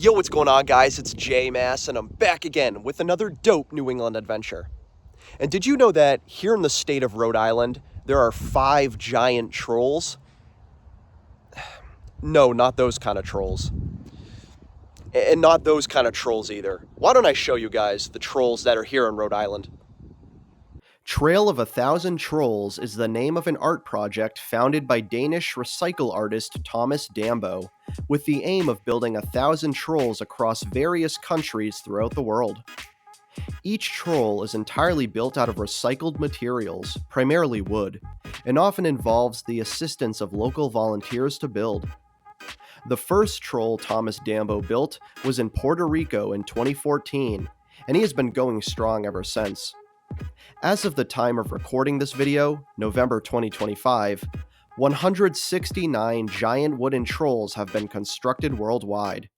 Yo, what's going on, guys? It's J-Mass, and I'm back again with another dope New England adventure. And did you know that here in the state of Rhode Island, there are 5 giant trolls? No, not those kind of trolls. And not those kind of trolls either. Why don't I show you guys the trolls that are here in Rhode Island? Trail of 1,000 Trolls is the name of an art project founded by Danish recycle artist Thomas Dambo, with the aim of building 1,000 trolls across various countries throughout the world. Each troll is entirely built out of recycled materials, primarily wood, and often involves the assistance of local volunteers to build. The first troll Thomas Dambo built was in Puerto Rico in 2014, and he has been going strong ever since. As of the time of recording this video, November 2025, 169 giant wooden trolls have been constructed worldwide.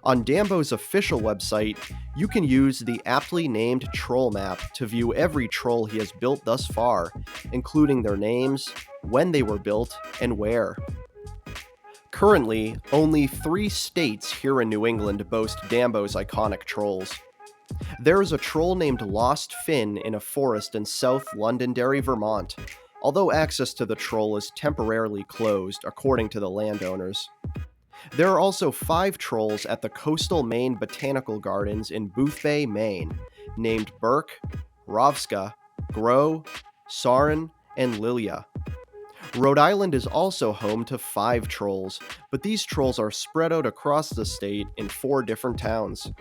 On Dambo's official website, you can use the aptly named troll map to view every troll he has built thus far, including their names, when they were built, and where. Currently, only 3 states here in New England boast Dambo's iconic trolls. There is a troll named Lost Finn in a forest in South Londonderry, Vermont, although access to the troll is temporarily closed, according to the landowners. There are also 5 trolls at the coastal Maine Botanical Gardens in Boothbay, Maine, named Burke, Rovska, Grow, Sarin, and Lilia. Rhode Island is also home to 5 trolls, but these trolls are spread out across the state in 4 different towns.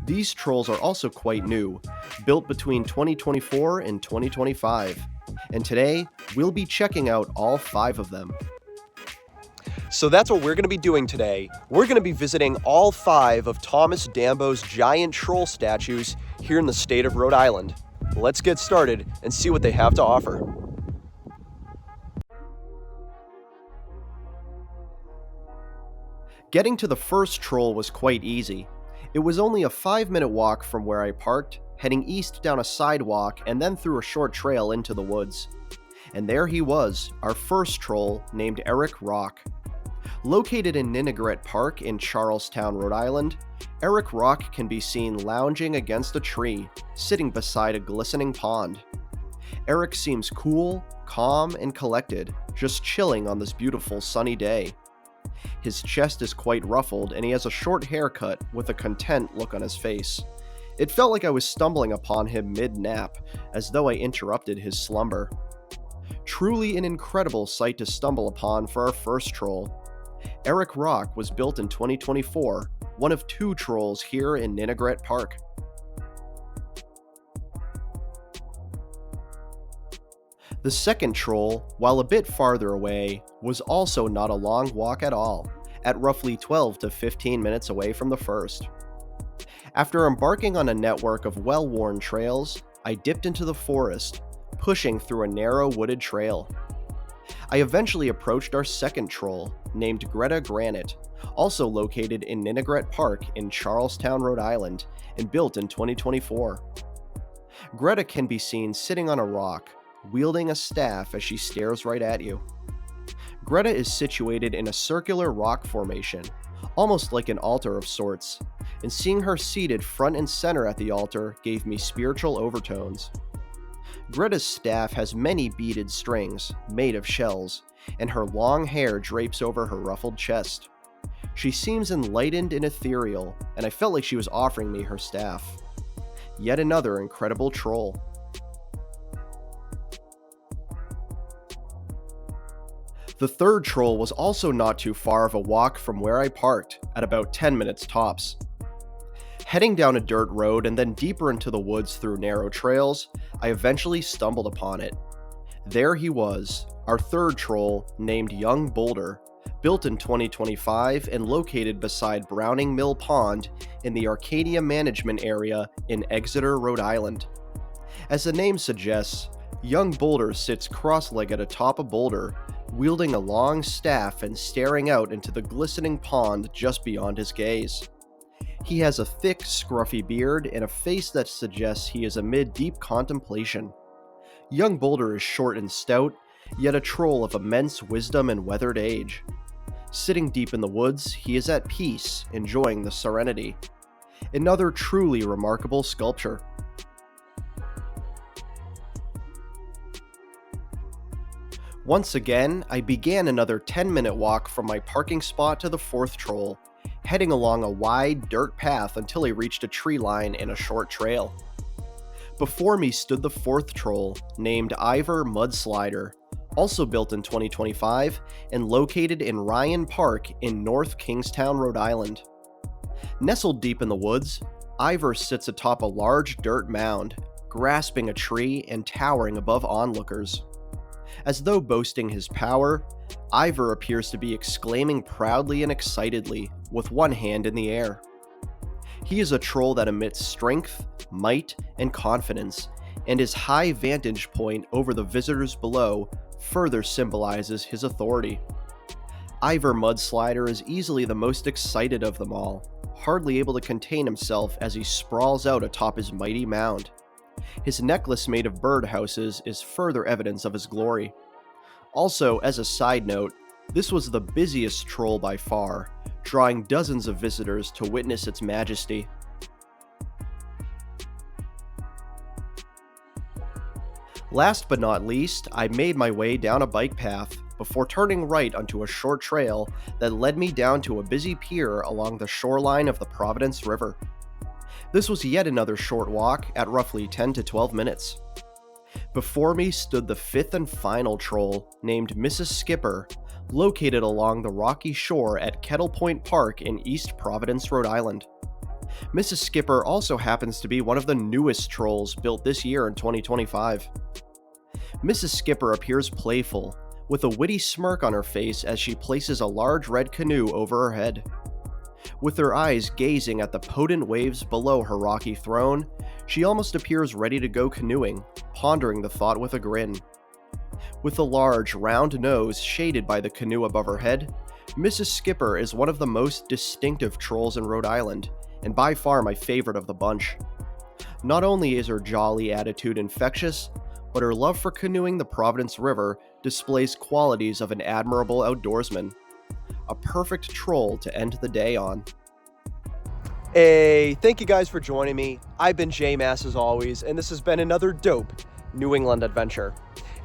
These trolls are also quite new, built between 2024 and 2025, and today we'll be checking out all 5 of them. So that's what we're going to be doing today. We're going to be visiting all 5 of Thomas Dambo's giant troll statues here in the state of Rhode Island. Let's get started and see what they have to offer. Getting to the first troll was quite easy. It was only a 5-minute walk from where I parked, heading east down a sidewalk and then through a short trail into the woods. And there he was, our first troll, named Erik Rock. Located in Ninigret Park in Charlestown, Rhode Island, Erik Rock can be seen lounging against a tree, sitting beside a glistening pond. Erik seems cool, calm, and collected, just chilling on this beautiful sunny day. His chest is quite ruffled, and he has a short haircut with a content look on his face. It felt like I was stumbling upon him mid-nap, as though I interrupted his slumber. Truly an incredible sight to stumble upon for our first troll. Erik Rock was built in 2024, one of 2 trolls here in Ninigret Park. The second troll, while a bit farther away, was also not a long walk at all, at roughly 12 to 15 minutes away from the first. After embarking on a network of well-worn trails, I dipped into the forest, pushing through a narrow wooded trail. I eventually approached our second troll, named Granit, also located in Ninigret Park in Charlestown, Rhode Island, and built in 2024. Greta can be seen sitting on a rock, wielding a staff as she stares right at you. Greta is situated in a circular rock formation, almost like an altar of sorts, and seeing her seated front and center at the altar gave me spiritual overtones. Greta's staff has many beaded strings, made of shells, and her long hair drapes over her ruffled chest. She seems enlightened and ethereal, and I felt like she was offering me her staff. Yet another incredible troll. The third troll was also not too far of a walk from where I parked, at about 10 minutes tops. Heading down a dirt road and then deeper into the woods through narrow trails, I eventually stumbled upon it. There he was, our third troll, named Young Boulder, built in 2025 and located beside Browning Mill Pond in the Arcadia management area in Exeter, Rhode Island. As the name suggests, Young Boulder sits cross-legged atop a boulder, wielding a long staff and staring out into the glistening pond just beyond his gaze. He has a thick, scruffy beard and a face that suggests he is amid deep contemplation. Young Boulder is short and stout, yet a troll of immense wisdom and weathered age. Sitting deep in the woods, he is at peace, enjoying the serenity. Another truly remarkable sculpture. Once again, I began another 10-minute walk from my parking spot to the fourth troll, heading along a wide dirt path until I reached a tree line and a short trail. Before me stood the fourth troll, named Iver Mudslider, also built in 2025 and located in Ryan Park in North Kingstown, Rhode Island. Nestled deep in the woods, Iver sits atop a large dirt mound, grasping a tree and towering above onlookers. As though boasting his power, Iver appears to be exclaiming proudly and excitedly, with one hand in the air. He is a troll that emits strength, might, and confidence, and his high vantage point over the visitors below further symbolizes his authority. Iver Mudslider is easily the most excited of them all, hardly able to contain himself as he sprawls out atop his mighty mound. His necklace made of birdhouses is further evidence of his glory. Also, as a side note, this was the busiest troll by far, drawing dozens of visitors to witness its majesty. Last but not least, I made my way down a bike path before turning right onto a short trail that led me down to a busy pier along the shoreline of the Providence River. This was yet another short walk at roughly 10 to 12 minutes. Before me stood the fifth and final troll, named Mrs. Skipper, located along the rocky shore at Kettle Park in East Providence, Rhode Island. Mrs. Skipper also happens to be one of the newest trolls built this year in 2025. Mrs. Skipper appears playful, with a witty smirk on her face as she places a large red canoe over her head. With her eyes gazing at the potent waves below her rocky throne, she almost appears ready to go canoeing, pondering the thought with a grin. With a large, round nose shaded by the canoe above her head, Mrs. Skipper is one of the most distinctive trolls in Rhode Island, and by far my favorite of the bunch. Not only is her jolly attitude infectious, but her love for canoeing the Providence River displays qualities of an admirable outdoorsman. A perfect troll to end the day on. Hey, thank you guys for joining me. I've been J-Mass as always, and this has been another dope New England adventure.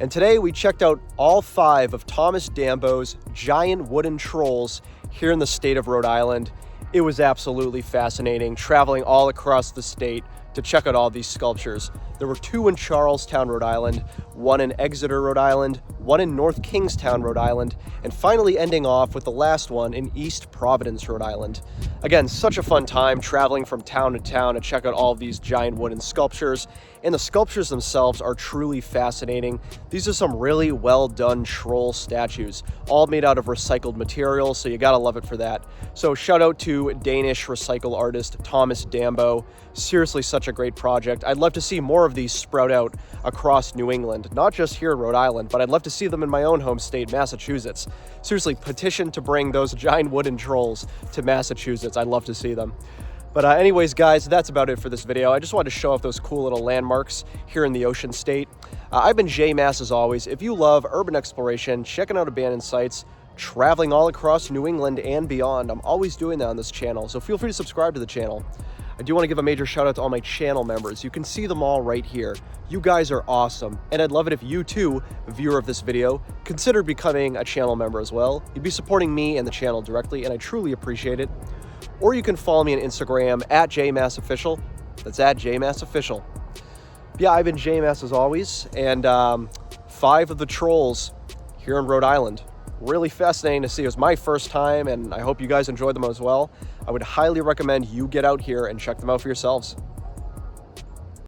And today we checked out all 5 of Thomas Dambo's giant wooden trolls here in the state of Rhode Island. It was absolutely fascinating traveling all across the state to check out all these sculptures. There were 2 in Charlestown, Rhode Island, 1 in Exeter, Rhode Island, 1 in North Kingstown, Rhode Island, and finally ending off with the last one in East Providence, Rhode Island. Again, such a fun time traveling from town to town to check out all of these giant wooden sculptures, and the sculptures themselves are truly fascinating. These are some really well done troll statues, all made out of recycled materials, so you gotta love it for that. So shout out to Danish recycle artist Thomas Dambo. Seriously, such a great project. I'd love to see more of these sprout out across New England, not just here in Rhode Island, but I'd love to see them in my own home state, Massachusetts. Seriously, petition to bring those giant wooden trolls to Massachusetts. I'd love to see them. But anyways, guys, that's about it for this video. I just wanted to show off those cool little landmarks here in the Ocean State. I've been J-Mass as always. If you love urban exploration, checking out abandoned sites, traveling all across New England and beyond, I'm always doing that on this channel, so feel free to subscribe to the channel. I do want to give a major shout out to all my channel members. You can see them all right here. You guys are awesome, and I'd love it if you too, viewer of this video, consider becoming a channel member as well. You'd be supporting me and the channel directly, and I truly appreciate it. Or you can follow me on Instagram at JMassOfficial. That's at JMassOfficial. Yeah, I've been J-Mass as always, and 5 of the trolls here in Rhode Island. Really fascinating to see. It was my first time, and I hope you guys enjoyed them as well. I would highly recommend you get out here and check them out for yourselves.